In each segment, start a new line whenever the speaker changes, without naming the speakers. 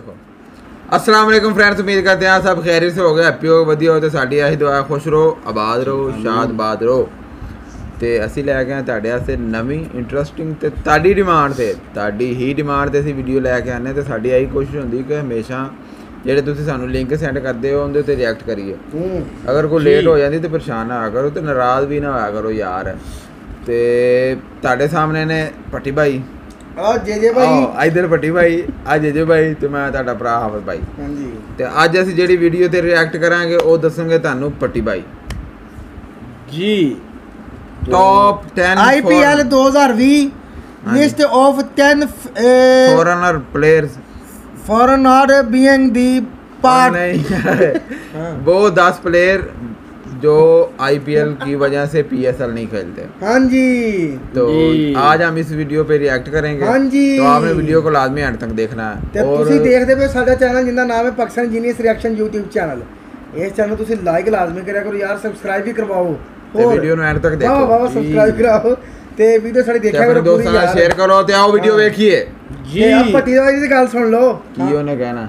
देखो अस्सलाम वालेकुम फ्रेंड्स, उम्मीद करते हैं सब खैरियत से हो गए, हैप्पी हो, वधिया हो तो साडी आही दुआ, खुश रहो, आबाद रहो, शादबाद रहो। ਤੇ ਅਸੀਂ ਲੈ ਕੇ ਆਏ ਤੁਹਾਡੇ ਵਾਸਤੇ ਨਵੀਂ ਇੰਟਰਸਟਿੰਗ ਤੇ ਤੁਹਾਡੀ ਡਿਮਾਂਡ ਹੀ ਡਿਮਾਂਡ ਤੇ ਅਸੀਂ ਵੀਡੀਓ ਲੈ ਕੇ ਆਨੇ ਤੇ ਸਾਡੀ ਆਹੀ ਕੋਸ਼ਿਸ਼ ਹੁੰਦੀ ਕਿ ਹਮੇਸ਼ਾ ਜਿਹੜੇ ਤੁਸੀਂ ਸਾਨੂੰ ਲਿੰਕ ਸੈਂਡ ਕਰਦੇ ਹੋ ਉਹਦੇ ਉੱਤੇ ਰਿਐਕਟ ਕਰੀਏ। ਅਗਰ ਕੋਈ ਲੇਟ ਹੋ ਜਾਂਦੀ ਤੇ ਪਰੇਸ਼ਾਨ ਨਾ ਹੋਇਆ ਕਰੋ ਤੇ ਨਾਰਾਜ਼ ਵੀ ਨਾ ਹੋਇਆ ਕਰੋ ਯਾਰ। ਤੇ ਤੁਹਾਡੇ ਸਾਹਮਣੇ ਨੇ ਪੱਟੀ ਭਾਈ
ਜੇ ਭਾਈ
ਇਧਰ ਪੱਟੀ ਭਾਈ, ਆ ਜੇ ਭਾਈ ਤੇ ਮੈਂ ਤੁਹਾਡਾ ਭਰਾ ਹਾਫਿਜ਼ ਭਾਈ।
ਹਾਂਜੀ
ਤੇ ਅੱਜ ਅਸੀਂ ਜਿਹੜੀ ਵੀਡੀਓ ਤੇ ਰਿਐਕਟ ਕਰਾਂਗੇ ਉਹ ਦੱਸਾਂਗੇ ਤੁਹਾਨੂੰ ਪੱਟੀ ਭਾਈ
ਜੀ।
Top 10
IPL 2020 list of 10
foreigner players
foreigner being the part
नहीं वो 10 प्लेयर जो IPL की वजह से PSL नहीं खेलते।
हाँ जी,
तो आज हम इस वीडियो पे रिएक्ट करेंगे।
हाँ जी,
तो आपने वीडियो को लाजमी एंड तक देखना है।
और ਤੁਸੀਂ ਦੇਖਦੇ ਪਏ ਸਾਡਾ ਚੈਨਲ ਜਿੰਦਾ ਨਾਮ ਹੈ Pakistan genius reaction YouTube channel. ਇਸ ਚੈਨਲ ਤੁਸੀਂ ਲਾਈਕ ਲਾਜ਼ਮੀ ਕਰਿਆ ਕਰੋ ਯਾਰ, ਸਬਸਕ੍ਰਾਈਬ ਵੀ ਕਰਵਾਓ ਤੇ ਵੀਡੀਓ ਨੂੰ ਐਂਡ ਤੱਕ ਦੇਖੋ। ਵਾਹ ਸਬਸਕ੍ਰਾਈਬ ਕਰਾਓ ਤੇ ਵੀਡੀਓ ਸਾਡੀ ਦੇਖਿਆ ਕਰੋ, ਦੋਸਤਾਂ ਨਾਲ ਸ਼ੇਅਰ ਕਰੋ ਤੇ ਆਓ ਵੀਡੀਓ ਵੇਖੀਏ ਜੀ। ਆ ਪੱਟੀ ਭਾਈ ਦੀ ਗੱਲ ਸੁਣ ਲਓ ਕੀ ਉਹਨੇ ਕਹਿਣਾ,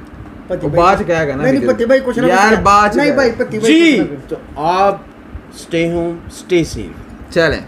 ਉਹ ਬਾਅਦ ਚ ਕਹਿ ਨਾ। नहीं पत्ती भाई कुछ ना यार, बात नहीं भाई पत्ती भाई जी।
तो आप स्टे होम स्टे सेफ।
चलें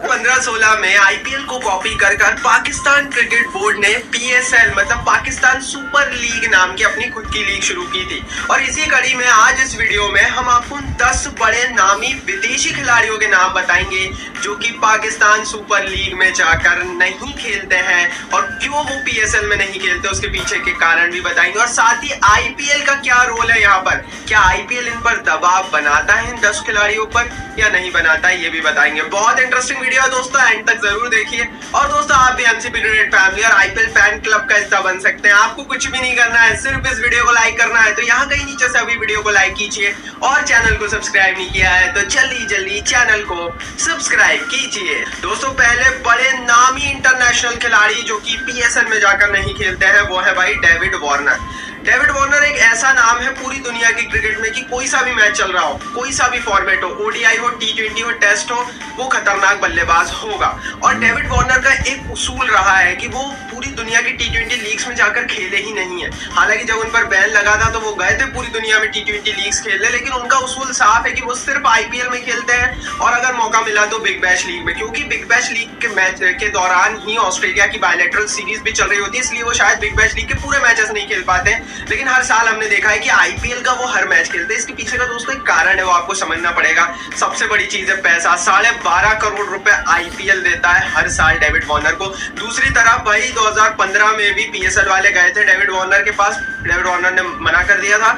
15-16 में IPL को कॉपी कर पाकिस्तान क्रिकेट बोर्ड ने PSL मतलब पाकिस्तान सुपर लीग नाम की अपनी खुद की लीग शुरू की थी। और इसी कड़ी में आज इस वीडियो में हम आपको 10 बड़े नामी विदेशी खिलाड़ियों के नाम बताएंगे जो कि पाकिस्तान सुपर लीग में जाकर नहीं खेलते हैं और क्यों वो PSL में नहीं खेलते, उसके पीछे के कारण भी बताएंगे। और साथ ही IPL का क्या रोल है यहाँ पर, क्या IPL इन पर दबाव बनाता है इन 10 खिलाड़ियों पर या नहीं बनाता है, ये भी बताएंगे। बहुत इंटरेस्टिंग वीडियो है दोस्तों, एंड तक जरूर देखिए। और दोस्तों आप भी एमसीपी क्रिकेट फैमिली और IPL फैन क्लब का हिस्सा बन सकते हैं। आपको कुछ भी नहीं करना है, सिर्फ इस वीडियो को लाइक करना है। तो यहाँ कहीं नीचे से अभी वीडियो को लाइक कीजिए और चैनल को सब्सक्राइब नहीं किया है तो जल्दी चैनल को सब्सक्राइब कीजिए। दोस्तों पहले बड़े नामी इंटरनेशनल खिलाड़ी जो कि PSL में जाकर नहीं खेलते हैं वो है भाई डेविड वार्नर। डेविड वार्नर एक ऐसा नाम है पूरी दुनिया की क्रिकेट में कि कोई सा भी मैच चल रहा हो, कोई सा भी फॉर्मेट हो, ODI हो, T20 हो, टेस्ट हो, वो खतरनाक बल्लेबाज होगा। और डेविड वार्नर का एक उसूल रहा है कि वो पूरी दुनिया की T20 लीग्स में जाकर खेले ही नहीं है। हालांकि जब उन पर बैन लगा था तो वो गए थे पूरी दुनिया में T20 लीग्स खेलने, लेकिन उनका उसूल साफ है कि वो सिर्फ IPL में खेलते हैं और अगर मौका मिला तो बिग बैश लीग में, क्योंकि बिग बैश लीग के मैच के दौरान ही ऑस्ट्रेलिया की बायलैटरल सीरीज भी चल रही होती है, इसलिए वो शायद बिग बैश लीग के पूरे मैचेस नहीं खेल पाते। लेकिन हर साल हमने देखा है कि IPL का वो हर मैच खेलते हैं। इसके पीछे का दोस्तों एक कारण है, वो आपको समझना पड़ेगा। सबसे बड़ी चीज है पैसा। 12.5 करोड़ रुपए IPL देता है हर साल डेविड वार्नर को। दूसरी तरफ भाई 2015 में भी PSL वाले गए थे डेविड वार्नर के पास, डेविड वार्नर ने मना कर दिया था।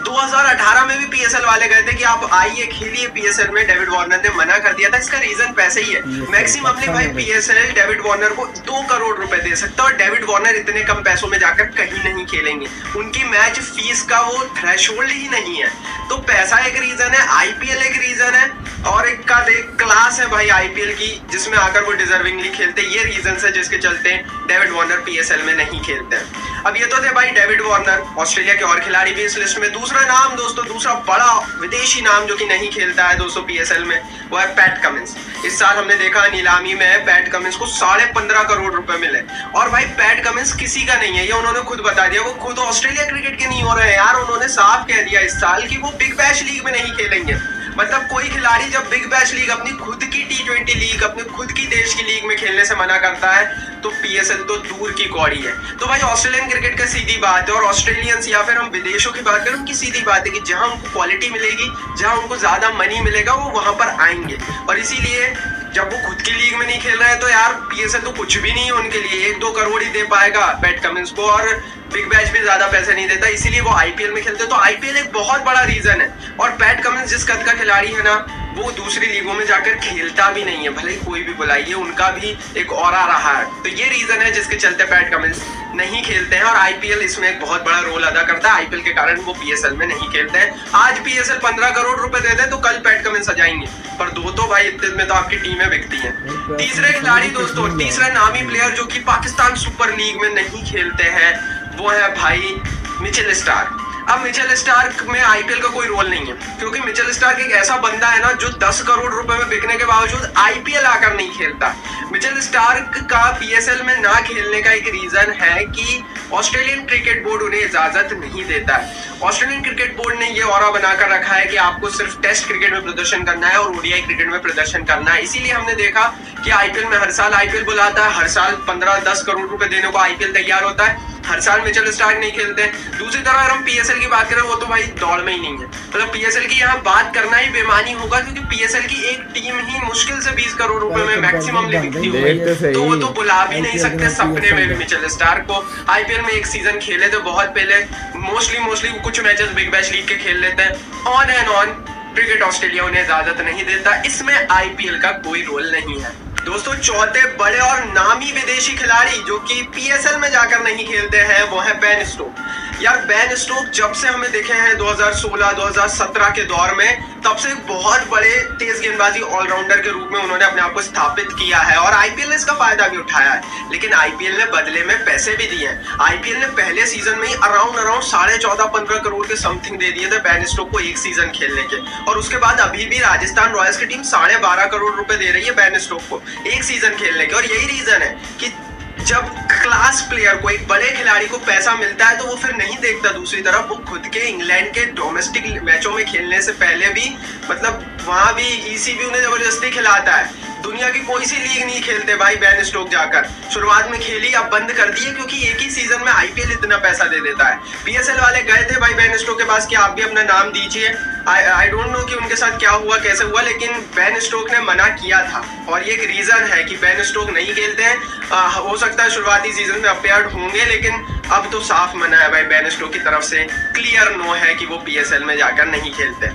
2018 में भी PSL वाले गए थे कि आप आइए खेलिए PSL में, डेविड वार्नर ने मना कर दिया था। इसका रीजन पैसे ही है। मैक्सिमम भाई PSL डेविड वार्नर को 2 करोड़ रुपए दे सकता है और डेविड वार्नर इतने कम पैसों में जाकर कहीं नहीं खेलेंगे। उनकी मैच फीस का वो थ्रेशोल्ड ही नहीं है। तो पैसा एक रीजन है, IPL एक रीजन है और एक का क्लास है भाई IPL की जिसमें आकर वो डिजर्विंगली खेलते। ये रीजन है जिसके चलते डेविड वार्नर PSL में नहीं खेलते हैं। अब ये तो थे भाई डेविड वार्नर। ऑस्ट्रेलिया के और खिलाड़ी भी इस लिस्ट में। दूसरा नाम दोस्तों, दूसरा बड़ा विदेशी नाम जो कि नहीं खेलता है दोस्तों PSL में, वो है पैट कमिंस। इस साल हमने देखा नीलामी में पैट कमिंस को 15.5 करोड़ रुपए मिले। और भाई पैट कमिंस किसी का नहीं है, ये उन्होंने खुद बता दिया। वो खुद ऑस्ट्रेलिया क्रिकेट के नहीं हो रहे हैं यार, उन्होंने साफ कह दिया इस साल कि वो बिग बैश लीग में नहीं खेलेंगे। मतलब कोई खिलाड़ी जब बिग बैश लीग अपनी खुद की T20 लीग अपनी खुद की देश की लीग में खेलने से मना करता है तो PSL तो दूर की कौड़ी है। तो भाई ऑस्ट्रेलियन क्रिकेट का सीधी बात है और ऑस्ट्रेलियंस या फिर हम विदेशों की बात करें उनकी सीधी बात है कि जहां उनको क्वालिटी मिलेगी, जहां उनको ज्यादा मनी मिलेगा वो वहां पर आएंगे। और इसीलिए जब वो खुद की लीग में नहीं खेल रहे हैं तो यार PSL तो कुछ भी नहीं है उनके लिए। 1-2 करोड़ ही दे पाएगा पैट कमिंस को और बिग बैश भी ज्यादा पैसे नहीं देता, इसीलिए वो IPL में खेलते। तो IPL एक बहुत बड़ा रीजन है। और पैट कमिंस जिस कद का खिलाड़ी है ना, वो दूसरी लीगों में जाकर खेलता भी नहीं है, भले ही कोई भी बुलाइए, उनका भी एक ऑरा रहा है। तो ये रीजन है जिसके चलते पैट कमिंस नहीं खेलते हैं और IPL इसमें एक बहुत बड़ा रोल अदा करता है। IPL के कारण वो PSL में नहीं खेलते हैं। आज PSL 15 करोड़ रुपए देते हैं तो कल पैट कमिंस आ जाएंगे, पर दो तो भाई इतने में तो आपकी टीमें बिकती हैं। तीसरे खिलाड़ी दोस्तों, तीसरा नामी प्लेयर जो कि पाकिस्तान सुपर लीग में नहीं खेलते हैं वो है भाई मिचेल स्टार्क। अब मिचेल स्टार्क में आईपीएल का कोई रोल नहीं है, क्योंकि मिचेल स्टार्क एक ऐसा बंदा है ना जो 10 करोड़ रुपए में बिकने के बावजूद आईपीएल आकर नहीं खेलता। मिचेल स्टार्क का पीएसएल में ना खेलने का एक रीजन है कि ऑस्ट्रेलियन क्रिकेट बोर्ड उन्हें इजाजत नहीं देता है। ऑस्ट्रेलियन क्रिकेट बोर्ड ने ये ऑरा बनाकर रखा है कि आपको सिर्फ टेस्ट क्रिकेट में प्रदर्शन करना है और ओडीआई क्रिकेट में प्रदर्शन करना है। इसीलिए हमने देखा कि आईपीएल में हर साल आईपीएल बुलाता है, हर साल 15-10 करोड़ रुपए देने को आईपीएल तैयार होता है, हर साल मिचेल स्टार्क नहीं खेलते। दूसरी तरफ अगर हम पीएसएल की बात करें, वो तो भाई दौड़ में ही नहीं है। मतलब पीएसएल की यहाँ बात करना ही बेमानी होगा, क्योंकि पीएसएल की एक टीम ही मुश्किल से 20 करोड़ रुपए में मैक्सिमम बिकती हुई, तो वो तो बुला भी नहीं सकते सपने में भी मिचेल स्टार्क को। आईपीएल में एक सीजन खेले थे बहुत पहले, मोस्टली कुछ मैचेस बिग बैश लीग के खेल लेते हैं। On and on cricket Australia उन्हें इजाजत नहीं देता, इसमें आईपीएल का कोई रोल नहीं है। दोस्तों, चौथे बड़े और नामी विदेशी खिलाड़ी जो कि पीएसएल में जाकर नहीं खेलते हैं वो है बेन स्टोक। यार बेन स्टोक जब से हमें देखे हैं 2016-2017 के दौर में, तब से बहुत बड़े तेज गेंदबाजी ऑलराउंडर के रूप में उन्होंने अपने आप को स्थापित किया है और आईपीएल ने इसका फायदा भी उठाया है। लेकिन आईपीएल ने बदले में पैसे भी दिए हैं। आईपीएल ने पहले सीजन में ही अराउंड 14.5-15 करोड़ के समथिंग दे दिए थे बेन स्टोक को एक सीजन खेलने के, और उसके बाद अभी भी राजस्थान रॉयल्स की टीम 12.5 करोड़ रुपए दे रही है बेन स्टोक को एक सीजन खेलने के। और यही रीजन है कि जब क्लास प्लेयर को, एक बड़े खिलाड़ी को पैसा मिलता है तो वो फिर नहीं देखता दूसरी तरफ। वो खुद के इंग्लैंड के डोमेस्टिक मैचों में खेलने से पहले भी, मतलब वहां भी ईसीबी उन्हें जबरदस्ती खिलाता है। दुनिया की कोई सी लीग नहीं खेलते भाई बेन स्टोक जाकर। शुरुआत में खेली, अब बंद कर दी है, क्योंकि एक ही सीजन में आईपीएल इतना पैसा दे देता है। पीएसएल वाले गए थे भाई बेन स्टोक के पास कि आप भी अपना नाम दीजिए। आई डोंट नो कि उनके साथ क्या हुआ, कैसे हुआ, लेकिन बेन स्टोक ने मना किया था और ये एक रीजन है कि बेन स्टोक नहीं खेलते हैं। हो सकता है शुरुआती सीजन में अपेयर्ड होंगे, लेकिन अब तो साफ मना है भाई बेन स्टोक की तरफ से, क्लियर नो है कि वो पीएसएल में जाकर नहीं खेलते।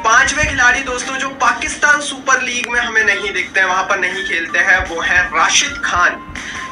पांचवें खिलाड़ी दोस्तों जो पाकिस्तान सुपर लीग में हमें नहीं दिखते हैं, वहां पर नहीं खेलते हैं, वो है राशिद खान।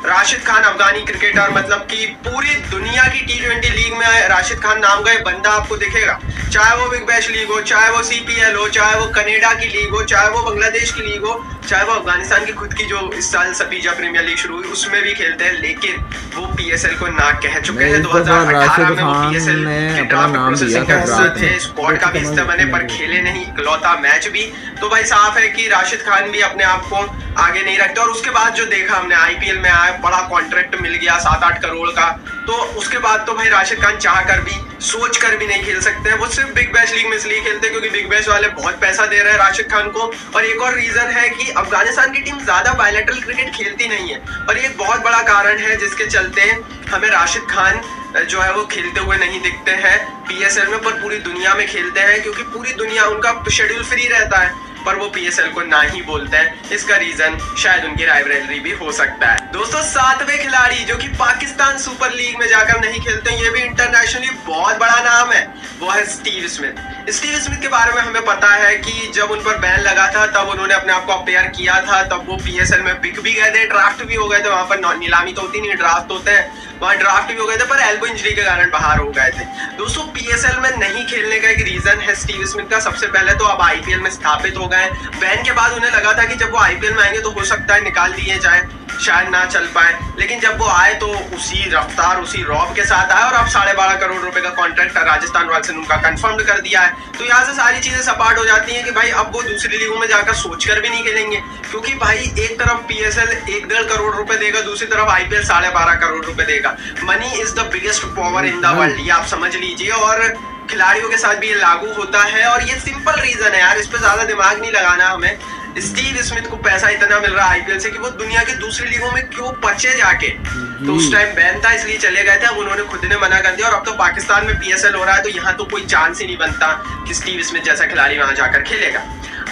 राशिद खान अफगानी क्रिकेटर, मतलब कि पूरी दुनिया की T20 लीग में राशिद खान नाम का एक बंदा आपको दिखेगा, चाहे वो बिग बैश लीग हो, चाहे वो सीपीएल हो, चाहे वो कनाडा की लीग हो, चाहे वो बांग्लादेश की लीग हो, चाहे वो अफगानिस्तान की खुद की जो इस साल सपीजा प्रीमियर लीग शुरू हुई उसमें भी खेलते हैं। लेकिन वो पीएसएल को ना कह चुके हैं। 2018 में वो पीएसएल के ड्राफ्ट प्रोसेसिंग कर रहे थे, स्क्वाड का भी हिस्सा बने, पर खेले नहीं इकलौता मैच भी। तो भाई साफ है कि राशिद खान भी अपने आप को आगे नहीं रखते। और उसके बाद जो देखा हमने, आईपीएल में आया, बड़ा कॉन्ट्रैक्ट मिल गया 7-8 करोड़ का, तो उसके बाद तो भाई राशिद खान चाह कर भी, सोच कर भी नहीं खेल सकते हैं। वो सिर्फ बिग बैश लीग में इसलिए खेलते हैं क्योंकि बिग बैश वाले बहुत पैसा दे रहे हैं राशिद खान को। और एक और रीजन है कि अफगानिस्तान की टीम ज्यादा बायलैटरल क्रिकेट खेलती नहीं है, और ये एक बहुत बड़ा कारण है जिसके चलते हमें राशिद खान जो है वो खेलते हुए नहीं दिखते हैं पीएसएल में, पर पूरी दुनिया में खेलते हैं, क्योंकि पूरी दुनिया, उनका शेड्यूल फ्री रहता है, पर वो पीएसएल को ना ही बोलते हैं। इसका रीजन शायद उनकी राइवलरी भी हो सकता है। दोस्तों, सातवें खिलाड़ी जो कि पाकिस्तान सुपर लीग में जाकर नहीं खेलते, ये भी इंटरनेशनली बहुत बड़ा नाम है, वो है स्टीव स्मिथ। स्टीव स्मिथ के बारे में हमें पता है कि जब उन पर बैन लगा था तब उन्होंने अपने आप को अपेयर किया था, तब वो पीएसएल में बिक भी गए थे, ड्राफ्ट भी हो गए थे। वहां पर नीलामी तो होती नहीं, ड्राफ्ट होते हैं, वहां ड्राफ्ट भी हो गए थे, पर एल्बो इंजरी के कारण बाहर हो गए थे। दोस्तों, पीएसएल में नहीं खेलने का एक रीजन है स्टीव स्मिथ का। सबसे पहले तो अब आईपीएल में स्थापित हो गए। बैन के बाद उन्हें लगा था कि जब वो आईपीएल में आएंगे तो हो सकता है निकाल दिए जाए, शायद ना चल पाए, लेकिन जब वो आए तो उसी रफ्तार, उसी रौब के साथ आए, और अब 12.5 करोड़ रुपए का कॉन्ट्रैक्ट राजस्थान रॉयल्स ने उनका कंफर्म कर दिया है। तो यहाँ से सारी चीजें सपाट हो जाती हैं कि भाई अब वो दूसरी लीगों में जाकर सोचकर भी नहीं खेलेंगे, क्योंकि भाई एक तरफ पीएसएल 1.5 करोड़ रुपए देगा, दूसरी तरफ आईपीएल 12.5 करोड़ रुपए देगा। Money is the biggest power in the world, ये आप समझ लीजिए। और खिलाड़ियों के साथ भी ये लागू होता है, और ये सिंपल रीजन है यार, इस पे ज्यादा दिमाग नहीं लगाना हमें। स्टीव स्मिथ को पैसा इतना मिल रहा है आईपीएल से कि वो दुनिया की दूसरी लीगों में क्यों बचे जाके। तो उस टाइम बैन था इसलिए चले गए थे, अब उन्होंने खुद ने मना कर दिया, और अब तो पाकिस्तान में पीएसएल हो रहा है, तो यहाँ तो कोई चांस ही नहीं बनता कि स्टीव स्मिथ जैसा खिलाड़ी वहां जाकर खेलेगा।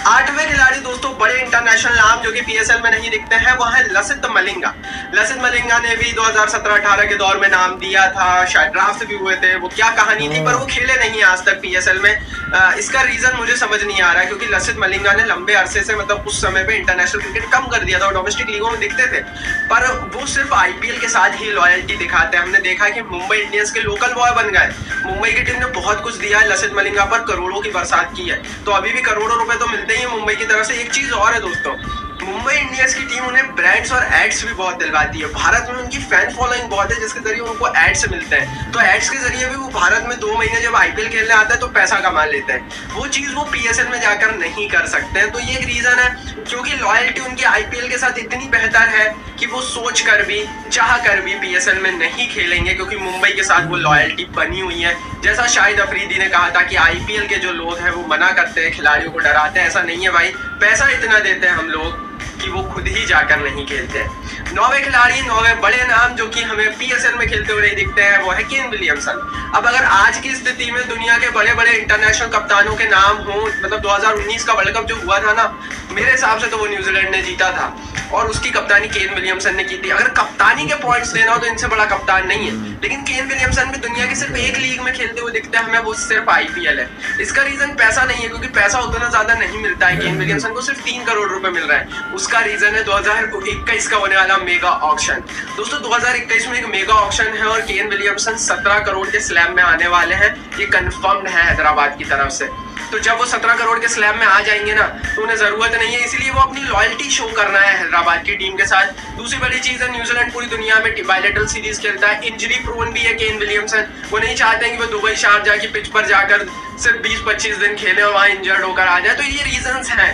आठवें खिलाड़ी दोस्तों, बड़े इंटरनेशनल नाम जो कि पीएसएल में नहीं दिखते हैं, वो है लसित मलिंगा। लसित मलिंगा ने भी 2017-18 के दौर में नाम दिया था, शायद ड्राफ्ट भी हुए थे, वो क्या कहानी थी, पर वो खेले नहीं आज तक पीएसएल में। इसका रीजन मुझे समझ नहीं आ रहा है, क्योंकि लसित मलिंगा ने लंबे अरसे से, मतलब उस समय पे इंटरनेशनल क्रिकेट कम कर दिया था और डोमेस्टिक लीगों में दिखते थे, पर वो सिर्फ आईपीएल के साथ ही लॉयल्टी दिखाते हैं। हमने देखा कि मुंबई इंडियंस के लोकल बॉय बन गए। मुंबई की टीम ने बहुत कुछ दिया है लसित मलिंगा पर, करोड़ों की बरसात की है, तो अभी भी करोड़ों रुपए तो मिलते ही मुंबई की तरफ से। एक चीज और है दोस्तों, मुंबई इंडियंस की टीम उन्हें ब्रांड्स और एड्स भी बहुत दिलवाती है। भारत में उनकी फैन फॉलोइंग बहुत है, जिसके जरिए उनको एड्स मिलते हैं। तो एड्स के जरिए भी वो भारत में 2 महीने जब आईपीएल खेलने आता है तो पैसा कमा लेते हैं। वो चीज वो पीएसएल में जाकर नहीं कर सकते हैं। तो ये एक रीजन है, क्योंकि लॉयल्टी उनकी आईपीएल के साथ इतनी बेहतर है कि वो सोच कर भी, चाह कर भी पीएसएल में नहीं खेलेंगे, क्योंकि मुंबई के साथ वो लॉयल्टी बनी हुई है। जैसा शाहिद अफरीदी ने कहा था कि आईपीएल के जो लोग हैं वो मना करते हैं, खिलाड़ियों को डराते हैं, ऐसा नहीं है भाई। पैसा इतना देते हैं हम लोग कि वो खुद ही जाकर नहीं खेलते हैं। 9वें खिलाड़ी, 9वें बड़े नाम जो कि हमें पीएसएल में खेलते हुए नहीं दिखते हैं, वो है केन विलियमसन। अब अगर आज की स्थिति में दुनिया के बड़े बड़े इंटरनेशनल कप्तानों के नाम हो, मतलब 2019 का वर्ल्ड कप जो हुआ था ना, मेरे हिसाब से तो वो न्यूजीलैंड ने जीता था और उसकी कप्तानी केन विलियमसन ने की थी। अगर कप्तानी के पॉइंट्स देना हो तो इनसे बड़ा कप्तान नहीं है। लेकिन केन विलियमसन भी दुनिया की सिर्फ एक लीग में खेलते हुए दिखते हैं हमें, वो सिर्फ आईपीएल है। इसका रीजन पैसा नहीं है, क्योंकि पैसा उतना ज्यादा नहीं मिलता है। केन विलियमसन को सिर्फ 3 करोड़ रुपए मिल रहा है। उसका रीजन है 2021 का होने वाला मेगा ऑक्शन। दोस्तों 2021 में एक मेगा ऑक्शन है और केन विलियमसन 17 करोड़ के स्लैब में आने वाले हैं। ये कंफर्म्ड है हैदराबाद की तरफ से। तो जब वो 17 करोड़ के स्लैब में आ जाएंगे ना, तो उन्हें जरूरत नहीं है, इसलिए वो अपनी लॉयल्टी शो करना है हैदराबाद की टीम के साथ। दूसरी बड़ी चीज है, न्यूजीलैंड पूरी दुनिया में बायलैटरल सीरीज खेलता है। इंजरी प्रोन भी है केन विलियमसन। वो नहीं चाहते हैं कि वो दुबई शारजाह की पिच पर जाकर सिर्फ 20-25 दिन खेले और वहां इंजर्ड होकर आ जाए। तो ये रीजंस हैं।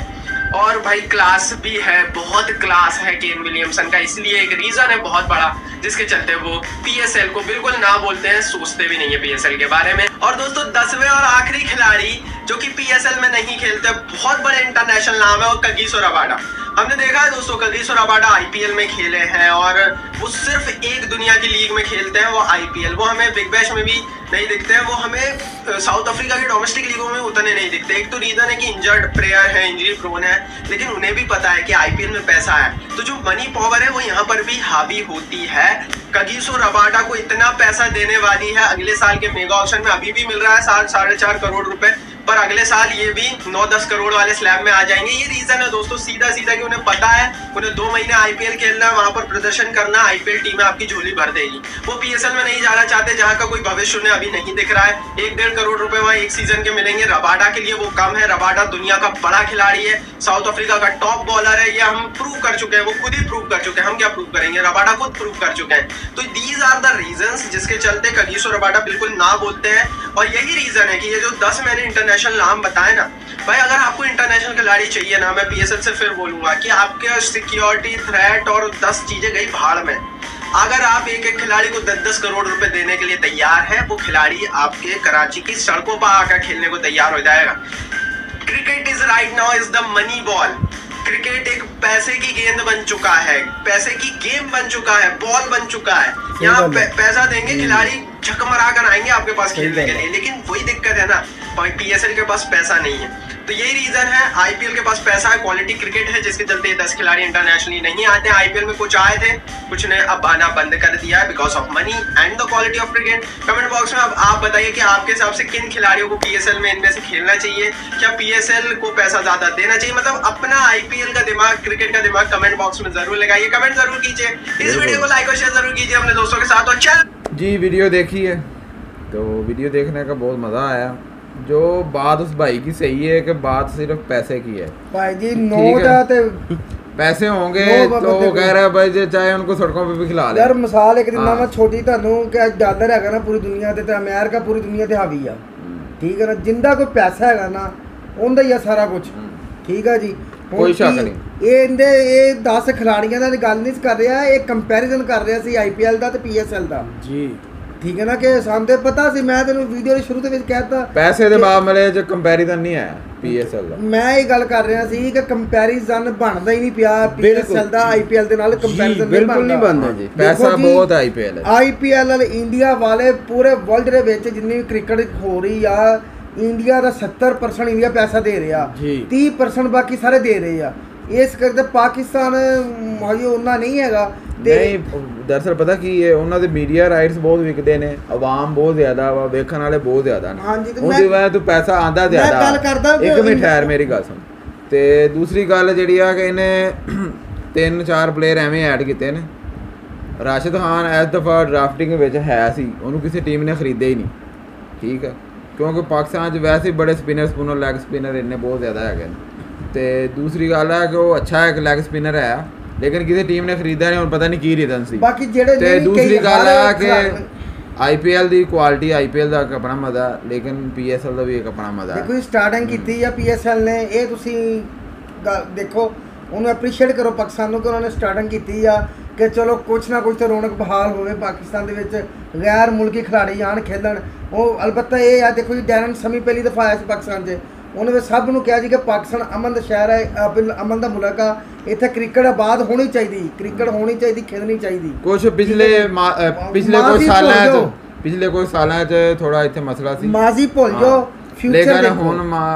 और भाई क्लास भी है, बहुत क्लास है केन विलियमसन का, इसलिए एक रीजन है बहुत बड़ा जिसके चलते वो पीएसएल को बिल्कुल ना बोलते हैं, सोचते भी नहीं है पीएसएल के बारे में। और दोस्तों 10वें और आखिरी खिलाड़ी जो कि पीएसएल में नहीं खेलते, बहुत बड़े इंटरनेशनल नाम है, और कगिसो रबाडा। हमने देखा है दोस्तों, कगिसो रबाडा आईपीएल में खेले हैं और वो सिर्फ एक दुनिया की लीग में खेलते हैं, वो आईपीएल। वो हमें बिग बैश में भी नहीं दिखते हैं, वो हमें साउथ अफ्रीका की डोमेस्टिक लीगों में उतने नहीं दिखते। एक तो रीजन है कि इंजर्ड प्लेयर है, इंजरी प्रोन है, लेकिन उन्हें भी पता है कि आईपीएल में पैसा है, तो जो मनी पावर है वो यहाँ पर भी हावी होती है। कगिसो रबाडा को इतना पैसा देने वाली है अगले साल के मेगा ऑक्शन में, अभी भी मिल रहा है 4.5 करोड़ रुपए, पर अगले साल ये भी 9-10 करोड़ वाले स्लैब में आ जाएंगे। ये रीजन है दोस्तों सीधा सीधा कि उन्हें पता है, उन्हें 2 महीने आईपीएल खेलना है, वहां पर प्रदर्शन करना, आईपीएल टीमें आपकी झोली भर देगी। वो पीएसएल में नहीं जाना चाहते, जहां का कोई भविष्य उन्हें अभी नहीं दिख रहा है। 1-1.5 करोड़ रुपए वहां एक सीजन के मिलेंगे। रबाडा के लिए वो कम है। रबाडा दुनिया का बड़ा खिलाड़ी है, साउथ अफ्रीका का टॉप बॉलर है, ये हम प्रूव कर चुके हैं, वो खुद ही प्रूव कर चुके हैं। हम क्या प्रूव करेंगे, रबाडा खुद प्रूव कर चुके हैं। तो दीज आर द रीजंस जिसके चलते कगिसो रबाडा बिल्कुल ना बोलते हैं। और यही रीजन है कि ये जो 10 मैंने इंटरनेशनल नाम बताए ना भाई, अगर आपको इंटरनेशनल खिलाड़ी चाहिए ना, मैं पीएसएल से फिर बोलूंगा कि आपके सिक्योरिटी थ्रेट और 10 चीजें गई भाड़ में। अगर आप एक खिलाड़ी को 10-10 करोड़ रुपए देने के लिए तैयार है, वो खिलाड़ी आपके कराची की सड़कों पर आकर खेलने को तैयार हो जाएगा। Cricket is right now is the money ball. Cricket एक पैसे की गेंद बन चुका है, पैसे की गेम बन चुका है, बॉल बन चुका है। यहाँ पैसा देंगे, खिलाड़ी झकमरा कर आएंगे आपके पास खेलने के लिए, लेकिन वही दिक्कत है ना, पीएसएल के पास पैसा नहीं है। तो यही रीजन है, आईपीएल के पास पैसा है, क्वालिटी क्रिकेट है, जिसके चलते 10 खिलाड़ी इंटरनेशनली नहीं आते हैं। आईपीएल में कुछ आए थे, कुछ ने अब आना बंद कर दिया है because of money and the quality of cricket. Comment box में अब आप बताइए कि आपके हिसाब से किन खिलाड़ियों को पीएसएल में इनमें से खेलना चाहिए। क्या पीएसएल को पैसा ज्यादा देना चाहिए? मतलब अपना आईपीएल का दिमाग, क्रिकेट का दिमाग कमेंट बॉक्स में जरूर लगाइए, कमेंट जरूर कीजिए, इस वीडियो को लाइक और शेयर जरूर कीजिए अपने दोस्तों के साथ। और चल
जी वीडियो देखी है, तो वीडियो देखने का बहुत मज़ा आया। जो बात उस भाई की सही है कि बात सिर्फ पैसे की है
भाई जी, नोट आते
पैसे होंगे तो वो कह रहा है भाई जे चाहे उनको सड़कों पे भी खिला ले
यार। मिसाल एक दिन मैं छोटी ਤੁਹਾਨੂੰ ਕਿ ਡਾਲਰ ਹੈਗਾ ਨਾ ਪੂਰੀ ਦੁਨੀਆ ਤੇ ਅਮਰੀਕਾ ਪੂਰੀ ਦੁਨੀਆ ਤੇ ਹਾਵੀ ਆ, ਠੀਕ ਹੈ ਨਾ। ਜਿੰਦਾ ਕੋਈ ਪੈਸਾ ਹੈਗਾ ਨਾ ਉਹਦਾ ਹੀ ਆ ਸਾਰਾ ਕੁਝ, ਠੀਕ ਹੈ ਜੀ।
ਕੋਈ ਸ਼ੱਕ ਨਹੀਂ।
ਇਹ 10 ਖਿਲਾੜੀਆਂ ਦਾ ਗੱਲ ਨਹੀਂ ਕਰ ਰਿਹਾ, ਇਹ ਕੰਪੈਰੀਜ਼ਨ ਕਰ ਰਿਹਾ ਸੀ ਆਈਪੀਐਲ ਦਾ ਤੇ ਪੀਐਸਐਲ ਦਾ ਜੀ, ਠੀਕ ਹੈ ਨਾ। ਕਿ ਸਾਨੂੰ ਪਤਾ ਸੀ, ਮੈਂ ਤੈਨੂੰ ਵੀਡੀਓ ਦੇ ਸ਼ੁਰੂ ਦੇ ਵਿੱਚ ਕਹਿਤਾ
ਪੈਸੇ ਦੇ ਮਾਮਲੇ 'ਚ ਕੰਪੈਰੀਜ਼ਨ ਨਹੀਂ ਹੈ ਪੀਐਸਐਲ ਦਾ।
ਮੈਂ ਇਹ ਗੱਲ ਕਰ ਰਿਹਾ ਸੀ ਕਿ ਕੰਪੈਰੀਜ਼ਨ ਬਣਦਾ ਹੀ ਨਹੀਂ ਪਿਆ ਪੀਐਸਐਲ ਦਾ ਆਈਪੀਐਲ ਦੇ ਨਾਲ। ਕੰਪੈਰੀਜ਼ਨ
ਬਿਲਕੁਲ ਨਹੀਂ ਬਣਦਾ ਜੀ,
ਪੈਸਾ ਬਹੁਤ ਆਈਪੀਐਲ ਹੈ।
ਆਈਪੀਐਲ ਵਾਲੇ ਇੰਡੀਆ ਵਾਲੇ ਪੂਰੇ ਵਰਲਡ ਦੇ ਵਿੱਚ ਜਿੰਨੀ ਕ੍ਰਿਕਟ ਹੋ ਰਹੀ ਆ, ਇੰਡੀਆ ਦਾ 70% ਇੰਡੀਆ ਪੈਸਾ ਦੇ ਰਿਹਾ, 30% ਬਾਕੀ ਸਾਰੇ ਦੇ ਰਹੇ ਆ। ਇਸ ਕਰਕੇ ਪਾਕਿਸਤਾਨ ਹਜੇ ਉਹਨਾਂ ਨਹੀਂ ਹੈਗਾ।
ਨਹੀਂ ਦਰਅਸਲ ਪਤਾ ਕੀ ਹੈ, ਉਹਨਾਂ ਦੇ ਮੀਡੀਆ ਰਾਈਟਸ ਬਹੁਤ ਵਿਕਦੇ ਨੇ, ਆਵਾਮ ਬਹੁਤ ਜ਼ਿਆਦਾ ਵਾ, ਵੇਖਣ ਵਾਲੇ ਬਹੁਤ ਜ਼ਿਆਦਾ ਨੇ, ਉਹਦੀ ਵਜ੍ਹਾ ਤੋਂ ਪੈਸਾ ਆਂਦਾ ਜ਼ਿਆਦਾ। ਇੱਕ ਮਿੰਟ ਠਹਿਰ, ਮੇਰੀ ਗੱਲ ਸੁਣ। ਤੇ ਦੂਸਰੀ ਗੱਲ ਜਿਹੜੀ ਆ ਕਿ ਇਹਨੇ 3-4 ਪਲੇਅਰ ਐਵੇਂ ਐਡ ਕੀਤੇ ਨੇ। ਰਾਸ਼ਿਦ ਖਾਨ ਇਸ ਦਫਾ ਡਰਾਫਟਿੰਗ ਵਿੱਚ ਹੈ ਸੀ, ਉਹਨੂੰ ਕਿਸੇ ਟੀਮ ਨੇ ਖਰੀਦਿਆ ਹੀ ਨਹੀਂ, ਠੀਕ ਹੈ, ਕਿਉਂਕਿ ਪਾਕਿਸਤਾਨ 'ਚ ਵੈਸੇ ਬੜੇ ਸਪਿਨਰ ਲੈਗ ਸਪਿਨਰ ਇੰਨੇ ਬਹੁਤ ਜ਼ਿਆਦਾ ਹੈਗੇ ਨੇ। ਤੇ ਦੂਸਰੀ ਗੱਲ ਹੈ ਕਿ ਉਹ ਅੱਛਾ ਇੱਕ ਲੈਗ ਸਪਿਨਰ ਹੈ, ਲੇਕਿਨ ਕਿਸੇ ਟੀਮ ਨੇ ਖਰੀਦਿਆ ਨਹੀਂ, ਹੁਣ ਪਤਾ ਨਹੀਂ ਕੀ ਰੀਜ਼ਨ ਸੀ।
ਬਾਕੀ ਜਿਹੜੇ
ਤੇ ਦੂਸਰੀ ਗੱਲ ਹੈ ਕਿ IPL ਦੀ ਕੁਆਲਿਟੀ, IPL ਦਾ ਇੱਕ ਆਪਣਾ ਮਜ਼ਾ, ਲੇਕਿਨ PSL ਦਾ ਵੀ ਇੱਕ ਆਪਣਾ ਮਜ਼ਾ ਹੈ।
ਦੇਖੋ ਸਟਾਰਟਿੰਗ ਕੀਤੀ ਆ PSL ਨੇ, ਇਹ ਤੁਸੀਂ ਦੇਖੋ ਉਹਨੂੰ ਐਪਰੀਸ਼ੀਏਟ ਕਰੋ ਪਾਕਿਸਤਾਨ ਨੂੰ ਕਿ ਉਹਨਾਂ ਨੇ ਸਟਾਰਟਿੰਗ ਕੀਤੀ ਆ ਕਿ ਚਲੋ ਕੁਛ ਨਾ ਕੁਛ ਤਾਂ ਰੌਣਕ ਬਹਾਲ ਹੋਵੇ ਪਾਕਿਸਤਾਨ ਦੇ ਵਿੱਚ, ਗੈਰ ਮੁਲਕੀ ਖਿਡਾਰੀ ਆਉਣ ਖੇਲਣ। ਉਹ ਅਲਬੱਤਾ ਇਹ ਆ, ਦੇਖੋ ਜੀ ਡੈਰਨ ਸਮੀ ਪਹਿਲੀ ਦਫਾ ਆਇਆ ਸੀ ਪਾਕਿਸਤਾਨ 'ਚ, ਉਹਨੇ ਵੀ ਸਭ ਨੂੰ ਕਿਹਾ ਜੀ ਕਿ ਪਾਕਿਸਤਾਨ ਅਮਨ ਦਾ ਸ਼ਹਿਰ ਹੈ, ਅਮਨ ਦਾ ਮੁਲਕ ਆ, ਇੱਥੇ ਕ੍ਰਿਕਟ ਆਬਾਦ ਹੋਣੀ ਚਾਹੀਦੀ, ਕ੍ਰਿਕਟ ਹੋਣੀ ਚਾਹੀਦੀ, ਖੇਡਣੀ ਚਾਹੀਦੀ।
ਕੁਛ ਪਿਛਲੇ ਕੋਈ ਸਾਲਾਂ 'ਚ ਥੋੜਾ ਇੱਥੇ ਮਸਲਾ ਸੀ,
ਮਾਜ਼ੀ ਭੁੱਲ ਜਾਓ,
ਲੇਕਿਨ ਹੁਣ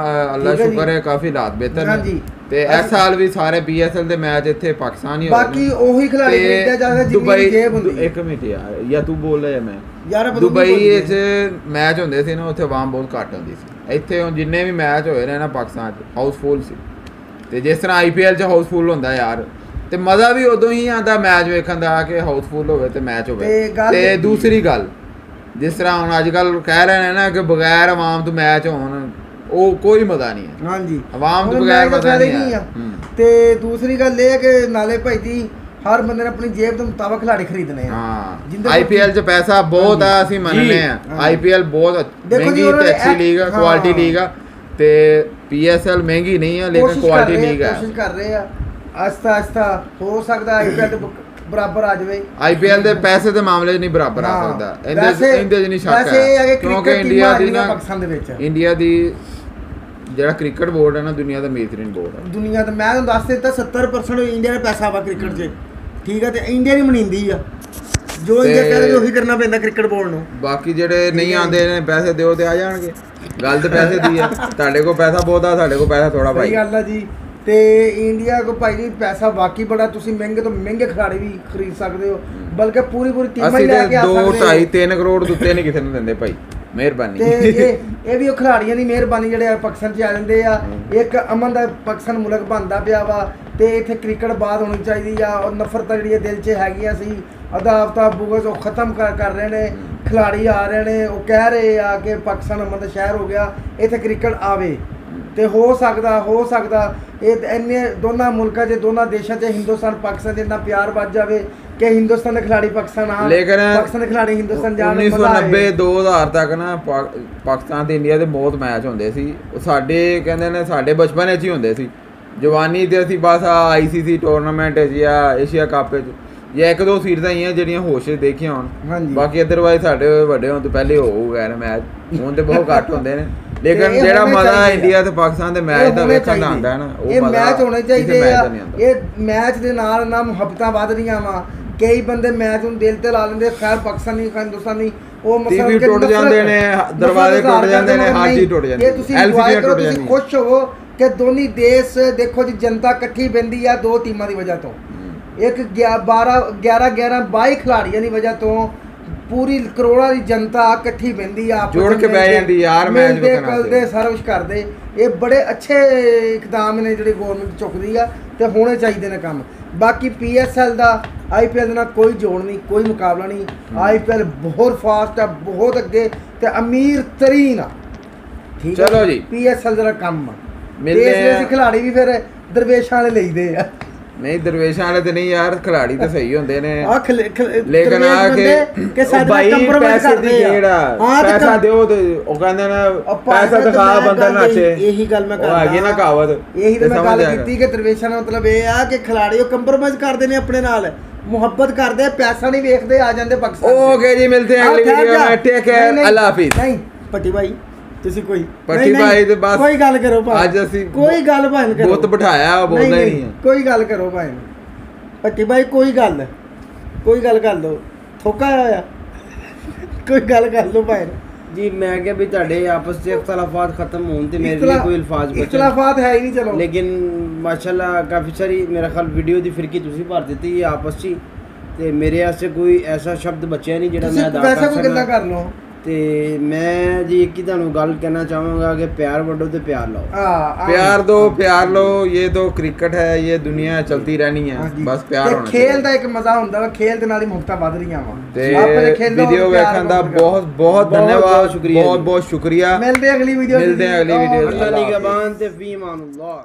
ਅੱਲਾ ਸ਼ੁਕਰ ਹੈ ਕਾਫੀ ਹਾਲਾਤ ਬਿਹਤਰ ਨੇ। ਤੇ ਇਸ ਸਾਲ ਵੀ ਸਾਰੇ PSL ਦੇ ਮੈਚ ਇੱਥੇ ਪਾਕਿਸਤਾਨ ਹੀ ਹੋ ਰਹੇ,
ਬਾਕੀ ਉਹੀ ਖਿਡਾਰੀ ਖਰੀਦਿਆ ਜਾਂਦਾ ਜਿੰਨੀ ਜੇਬ ਹੁੰਦੀ।
ਇੱਕ ਮਿੰਟ ਯਾਰ ਤੂੰ ਬੋਲ ਰਿਹਾ ਮੈਂ ਦੁਬਈ ਵਿੱਚ ਮੈਚ ਹੁੰਦੇ ਸੀ ਨਾ, ਉੱਥੇ ਆਵਾਮ ਬਹੁਤ ਘੱਟ ਹੁੰਦੀ ਸੀ। ਇੱਥੇ ਹੁਣ ਜਿੰਨੇ ਵੀ ਮੈਚ ਹੋਏ ਨੇ ਨਾ ਪਾਕਿਸਤਾਨ 'ਚ ਹਾਊਸਫੁੱਲ ਸੀ, ਤੇ ਜਿਸ ਤਰ੍ਹਾਂ IPL 'ਚ ਹਾਊਸਫੁੱਲ ਹੁੰਦਾ ਯਾਰ, ਤੇ ਮਜ਼ਾ ਵੀ ਉਦੋਂ ਹੀ ਆਉਂਦਾ ਮੈਚ ਵੇਖਣ ਦਾ ਕਿ ਹਾਊਸਫੁੱਲ ਹੋਵੇ ਤੇ ਮੈਚ ਹੋਵੇ। ਤੇ ਦੂਸਰੀ ਗੱਲ, ਜਿਸ ਤਰ੍ਹਾਂ ਹੁਣ ਅੱਜ ਕੱਲ੍ਹ ਕਹਿ ਰਹੇ ਨੇ ਨਾ ਕਿ ਬਗੈਰ ਆਵਾਮ ਤੋਂ ਮੈਚ ਹੋਣ, ਉਹ ਕੋਈ ਮਜ਼ਾ ਨਹੀਂ ਹੈ।
ਹਾਂਜੀ,
ਆਵਾਮ ਤੋਂ ਬਗੈਰ ਮਜ਼ਾ ਨਹੀਂ ਹੈ।
ਤੇ ਦੂਸਰੀ ਗੱਲ ਇਹ ਹੈ ਕਿ ਨਾਲੇ ਭਾਈ ਜੀ ਹਰ ਬੰਦੇ ਨੇ ਆਪਣੀ ਜੇਬ ਦੇ ਮੁਤਾਬਕ ਖਿਡਾਰੀ ਖਰੀਦਣੇ ਆ।
ਹਾਂ, IPL 'ਚ ਪੈਸਾ ਬਹੁਤ ਆ, ਅਸੀਂ ਮੰਨਦੇ ਆ। IPL ਬਹੁਤ ਮਹਿੰਗੀ ਤੇ ਅੱਛੀ ਲੀਗ ਆ, ਕੁਆਲਿਟੀ ਲੀਗ ਆ, ਤੇ PSL ਮਹਿੰਗੀ ਨਹੀਂ ਆ, ਲੇਕਿਨ ਕੁਆਲਿਟੀ ਲੀਗ ਆ।
ਕੋਸ਼ਿਸ਼ ਕਰ ਰਹੇ ਆ, ਆਸਤਾ ਆਸਤਾ ਹੋ ਸਕਦਾ IPL ਦੇ ਬਰਾਬਰ ਆ ਜਾਵੇ।
IPL ਦੇ ਪੈਸੇ ਦੇ ਮਾਮਲੇ 'ਚ ਨਹੀਂ ਬਰਾਬਰ ਆ ਸਕਦਾ, ਇਹਦੇ 'ਚ ਨਹੀਂ ਸ਼ੱਕ ਹੈ, ਕਿਉਂਕਿ ਇੰਡੀਆ ਦੀ ਨਾ
ਪਾਕਿਸਤਾਨ ਦੇ ਵਿੱਚ
ਇੰਡੀਆ ਦੀ ਜਿਹੜਾ ਕ੍ਰਿਕਟ ਬੋਰਡ ਹੈ ਨਾ, ਦੁਨੀਆ ਦਾ ਬਿਹਤਰੀਨ ਬੋਰਡ ਹੈ।
ਦੁਨੀਆ ਦਾ ਮੈਂ ਤੁਹਾਨੂੰ ਦੱਸ ਦਿੱਤਾ 70% ਇੰਡੀਆ ਦਾ ਪੈਸਾ ਵਾ ਕ੍ਰਿਕਟ 'ਚ, ਠੀਕ ਹੈ, ਤੇ ਇੰਡੀਆ ਨਹੀਂ ਮਨੀਂਦੀ ਆ, ਜੋ ਇੰਡੀਆ ਕਹਿੰਦੇ ਉਹੀ ਕਰਨਾ ਪੈਂਦਾ ਕ੍ਰਿਕਟ ਬੋਰਡ ਨੂੰ।
ਬਾਕੀ ਜਿਹੜੇ ਨਹੀਂ ਆਉਂਦੇ ਨੇ ਪੈਸੇ ਦਿਓ ਤੇ ਆ ਜਾਣਗੇ, ਗੱਲ ਤੇ ਪੈਸੇ ਦੀ ਆ। ਤੁਹਾਡੇ ਕੋਲ ਪੈਸਾ ਬਹੁਤ ਆ, ਸਾਡੇ ਕੋਲ ਪੈਸਾ ਥੋੜਾ ਭਾਈ।
ਸਹੀ ਗੱਲ ਆ ਜੀ। ਤੇ ਇੰਡੀਆ ਕੋ ਭਾਈ ਜੀ ਪੈਸਾ ਬਾਕੀ ਬੜਾ, ਤੁਸੀਂ ਮਹਿੰਗੇ ਤੋਂ ਮਹਿੰਗੇ ਖਿਡਾਰੀ ਵੀ ਖਰੀਦ ਸਕਦੇ ਹੋ, ਬਲਕਿ ਪੂਰੀ ਟੀਮਾਂ ਹੀ ਲੈ ਕੇ ਆ ਸਕਦੇ ਹੋ।
2-2.5-3 ਕਰੋੜ ਦਿੱਤੇ ਨਹੀਂ ਕਿਸੇ ਨੂੰ ਦਿੰਦੇ ਭਾਈ, ਮਿਹਰਬਾਨੀ।
ਤੇ ਇਹ ਵੀ ਉਹ ਖਿਡਾਰੀਆਂ ਦੀ ਮਿਹਰਬਾਨੀ ਜਿਹੜੇ ਪਾਕਿਸਤਾਨ 'ਚ ਆ ਜਾਂਦੇ ਆ। ਇੱਕ ਅਮਨ ਦਾ ਪਾਕਿਸਤਾਨ ਮੁਲਕ ਬਣਦਾ ਪਿਆ ਵਾ, ਤੇ ਇੱਥੇ ਕ੍ਰਿਕਟ ਬਾਦ ਹੋਣੀ ਚਾਹੀਦੀ ਆ। ਔਰ ਨਫ਼ਰਤਾਂ ਜਿਹੜੀਆਂ ਦਿਲ 'ਚ ਹੈਗੀਆਂ ਸੀ, ਅਦਾਵਤਾਂ ਬੁਗਜ਼, ਉਹ ਖਤਮ ਕਰ ਰਹੇ ਨੇ। ਖਿਡਾਰੀ ਆ ਰਹੇ ਨੇ, ਉਹ ਕਹਿ ਰਹੇ ਆ ਕਿ ਪਾਕਿਸਤਾਨ ਅਮਨ ਦਾ ਸ਼ਹਿਰ ਹੋ ਗਿਆ, ਇੱਥੇ ਕ੍ਰਿਕਟ ਆਵੇ। ਤੇ ਹੋ ਸਕਦਾ ਇਹ ਇੰਨੇ ਦੋਨਾਂ ਮੁਲਕਾਂ 'ਚ, ਦੋਨਾਂ ਦੇਸ਼ਾਂ 'ਚ ਹਿੰਦੁਸਤਾਨ ਪਾਕਿਸਤਾਨ 'ਚ ਇੰਨਾ ਪਿਆਰ ਵੱਧ ਜਾਵੇ ਕਿ ਹਿੰਦੁਸਤਾਨ ਦੇ ਖਿਡਾਰੀ ਪਾਕਿਸਤਾਨ ਆਉਣ, ਪਾਕਿਸਤਾਨ ਦੇ ਖਿਡਾਰੀ ਹਿੰਦੁਸਤਾਨ ਜਾਣ।
1990-2000 ਤੱਕ ਨਾ ਪਾਕਿਸਤਾਨ ਤੇ ਇੰਡੀਆ ਦੇ ਬਹੁਤ ਮੈਚ ਹੁੰਦੇ ਸੀ। ਉਹ ਸਾਡੇ ਕਹਿੰਦੇ ਨੇ ਸਾਡੇ ਬਚਪਨ ਵਿੱਚ ਹੀ ਹੁੰਦੇ ਸੀ। ਜਵਾਨੀ ਤੇ ਅਸੀਂ ਬਸ ICC ਟੂਰਨਾਮੈਂਟ 'ਚ ਜਾਂ ਏਸ਼ੀਆ ਕੱਪ 'ਚ ਜਾਂ 1-2 ਸੀਰੀਜ਼ਾਂ ਹੀ ਆ ਜਿਹੜੀਆਂ ਹੋਸ਼ ਦੇਖੀਆਂ ਹੋਣ। ਬਾਕੀ ਅਦਰਵਾਈਜ਼ ਸਾਡੇ ਵੱਡੇ ਹੋਣ ਤੋਂ ਪਹਿਲੇ ਹੋ ਗਏ ਨੇ ਮੈਚ, ਹੁਣ ਤੇ ਬਹੁਤ ਘੱਟ ਹੁੰਦੇ ਨੇ। ਲੇਕਿਨ ਜਿਹੜਾ ਮਜ਼ਾ ਇੰਡੀਆ ਤੇ ਪਾਕਿਸਤਾਨ ਦੇ ਮੈਚ ਦਾ ਵੇਖਣ ਦਾ ਆਉਂਦਾ ਹੈ ਨਾ, ਉਹ
ਮੈਚ ਹੋਣੇ ਚਾਹੀਦੇ ਆ। ਇਹ ਮੈਚ ਦੇ ਨਾਲ ਨਾ ਮੁਹੱਬਤਾਂ ਵੱਧ ਰਹੀਆਂ ਵਾ। ਕਈ ਬੰਦੇ ਮੈਚ ਨੂੰ ਦਿਲ ਤੇ ਲਾ ਲੈਂਦੇ, ਖੈਰ ਪਾਕਿਸਤਾਨੀ ਹਿੰਦੁਸਤਾਨੀ ਉਹ
ਮਸਲਾ ਟੁੱਟ ਜਾਂਦੇ ਨੇ, ਦਰਵਾਜ਼ੇ ਟੁੱਟ ਜਾਂਦੇ ਨੇ, ਹਰ ਚੀਜ਼ ਟੁੱਟ ਜਾਂਦੀ ਹੈ।
ਇਹ ਤੁਸੀਂ ਇੰਜੋਏ ਕਰੋ, ਤੁਸੀਂ ਖੁਸ਼ ਹੋਵੋ ਕਿ ਦੋਨੀ ਦੇਸ਼ ਦੇਖੋ ਜੀ, ਜਨਤਾ ਇਕੱਠੀ ਬਹਿੰਦੀ ਆ ਦੋ ਟੀਮਾਂ ਦੀ ਵਜ੍ਹਾ ਤੋਂ। ਇੱਕ 11-22 ਖਿਡਾਰੀਆਂ ਦੀ ਵਜ੍ਹਾ ਤੋਂ ਪੂਰੀ ਕਰੋੜਾਂ ਦੀ ਜਨਤਾ ਇਕੱਠੀ ਬਹਿੰਦੀ ਆ,
ਜੋੜ ਕੇ ਬਹਿ ਜਾਂਦੀ ਯਾਰ ਮੈਚ ਵੇਖਣ
ਵਾਸਤੇ, ਸਾਰਾ ਕੁਝ ਕਰਦੇ। ਇਹ ਬੜੇ ਅੱਛੇ ਇਕਦਾਮ ਨੇ ਜਿਹੜੇ ਗਵਰਨਮੈਂਟ ਚੁੱਕਦੀ ਆ, ਤੇ ਹੋਣੇ ਚਾਹੀਦੇ ਨੇ ਕੰਮ। ਬਾਕੀ PSL ਦਾ IPL ਦੇ ਨਾਲ ਕੋਈ ਜੋੜ ਨਹੀਂ, ਕੋਈ ਮੁਕਾਬਲਾ ਨਹੀਂ। IPL ਬਹੁਤ ਫਾਸਟ ਆ, ਬਹੁਤ ਅੱਗੇ ਤੇ ਅਮੀਰ ਤਰੀਨ ਆ। ਠੀਕ ਹੈ, ਚਲੋ ਜੀ, PSL ਦਾ ਕੰਮ ਆ। ਮਿਲਦੇ ਆ। ਖਿਡਾਰੀ ਵੀ ਫਿਰ ਦਰਵੇਸ਼ਾਂ ਵਾਲੇ ਲਈਦੇ ਆ। ਨਹੀਂ, ਦਰਵੇਸ਼ਾਂ ਵਾਲੇ ਤੇ ਨਹੀਂ ਯਾਰ, ਖਿਡਾਰੀ ਤਾਂ ਸਹੀ ਹੁੰਦੇ ਨੇ, ਲੇਕਿਨ ਆ ਕਿ ਭਾਈ ਪੈਸੇ ਦੀ ਖੇਡ ਆ, ਪੈਸਾ ਦਿਓ ਤੇ ਉਹ ਕਹਿੰਦੇ ਨੇ ਪੈਸਾ ਦਿਖਾ ਬੰਦਾ ਨਾਚੇ। ਇਹੀ ਗੱਲ ਮੈਂ ਕਰਦਾ, ਹੈਗੀ ਨਾ ਕਹਾਵਤ, ਇਹੀ ਤਾਂ ਮੈਂ ਗੱਲ ਕੀਤੀ ਕਿ ਦਰਵੇਸ਼ਾਂ ਦਾ ਮਤਲਬ ਇਹ ਆ ਕਿ ਖਿਡਾਰੀ ਉਹ ਕੰਪਰੋਮਾਈਜ਼ ਕਰਦੇ ਨੇ ਆਪਣੇ ਨਾਲ, ਮੁਹੱਬਤ ਕਰਦੇ, ਪੈਸਾ ਨਹੀਂ ਵੇਖਦੇ, ਆ ਜਾਂਦੇ ਪਾਕਿਸਤਾਨ। ਓਕੇ ਜੀ, ਮਿਲਦੇ हैं अगली वीडियो में, टेक केयर, अल्लाह हाफिज़। ਨਹੀਂ ਪੱਟੀ ਭਾਈ, ਤੁਸੀਂ ਕੋਈ ਪੱਟੀ ਭਾਈ ਤੇ ਬਸ ਕੋਈ ਗੱਲ ਕਰੋ ਭਾਈ, ਅੱਜ ਅਸੀਂ ਕੋਈ ਗੱਲ ਭਾਈ ਕਰੋ, ਬਹੁਤ ਬਿਠਾਇਆ, ਬੋਲਦਾ ਹੀ ਨਹੀਂ ਹੈ। ਕੋਈ ਗੱਲ ਕਰੋ ਭਾਈ, ਪੱਟੀ ਭਾਈ ਕੋਈ ਗੱਲ ਕਰ ਲਓ, ਥੋਕਾ ਆਇਆ, ਕੋਈ ਗੱਲ ਕਰ ਲਓ ਭਾਈ
ਜੀ। ਮੈਂ ਕਿਹਾ ਵੀ ਤੁਹਾਡੇ ਆਪਸ 'ਚ ਇਖਤਲਾਫਾਤ ਖਤਮ ਹੋਣ ਤੇ ਮੇਰੇ ਲਈ ਕੋਈ ਅਲਫਾਜ਼ ਬਚੇ।
ਇਖਤਲਾਫਾਤ ਹੈ ਹੀ ਨਹੀਂ, ਚਲੋ, ਲੇਕਿਨ
ਮਾਸ਼ਾਅੱਲਾ ਕਾਫੀ ਸਾਰੀ ਮੇਰਾ ਖਿਆਲ ਵੀਡੀਓ ਦੀ ਫਿਰਕੀ ਤੁਸੀਂ ਭਰ ਦਿੱਤੀ ਹੈ ਆਪਸ 'ਚ, ਤੇ ਮੇਰੇ ਵਾਸਤੇ ਕੋਈ ਐਸਾ ਸ਼ਬਦ ਬਚਿਆ ਨਹੀਂ ਜਿਹੜਾ ਮੈਂ ਅਦਾ ਕਰ ਲਵਾਂ। ਤੇ ਮੈਂ ਜੀ ਇੱਕ ਹੀ ਤੁਹਾਨੂੰ ਗੱਲ ਕਹਿਣਾ ਚਾਹਾਂਗਾ ਕਿ ਪਿਆਰ ਵੰਡੋ ਤੇ ਪਿਆਰ ਲਾਓ।
ਪਿਆਰ ਦੋ, ਪਿਆਰ ਲਓ। ਇਹ तो क्रिकेट है, ये दुनिया चलती रहनी है, बस प्यार होना।
खेल ਦਾ ਇੱਕ ਮਜ਼ਾ ਹੁੰਦਾ ਵਾ, ਖੇਲ ਦੇ ਨਾਲ ਹੀ ਮੁਹੱਬਤਾਂ ਵੱਧ ਰਹੀਆਂ ਵਾ।
ਤੇ ਵੀਡੀਓ ਵੇਖਣ ਦਾ ਬਹੁਤ ਬਹੁਤ ਧੰਨਵਾਦ, ਸ਼ੁਕਰੀਆ, ਬਹੁਤ ਬਹੁਤ ਸ਼ੁਕਰੀਆ।
ਮਿਲਦੇ ਅਗਲੀ ਵੀਡੀਓ,
ਮਿਲਦੇ ਅਗਲੀ ਵੀਡੀਓ।
ਅੱਲਾਹ ਨਿਗਹਬਾਨ ਤੇ ਫੀ ਅਮਾਨ ਅੱਲਾਹ।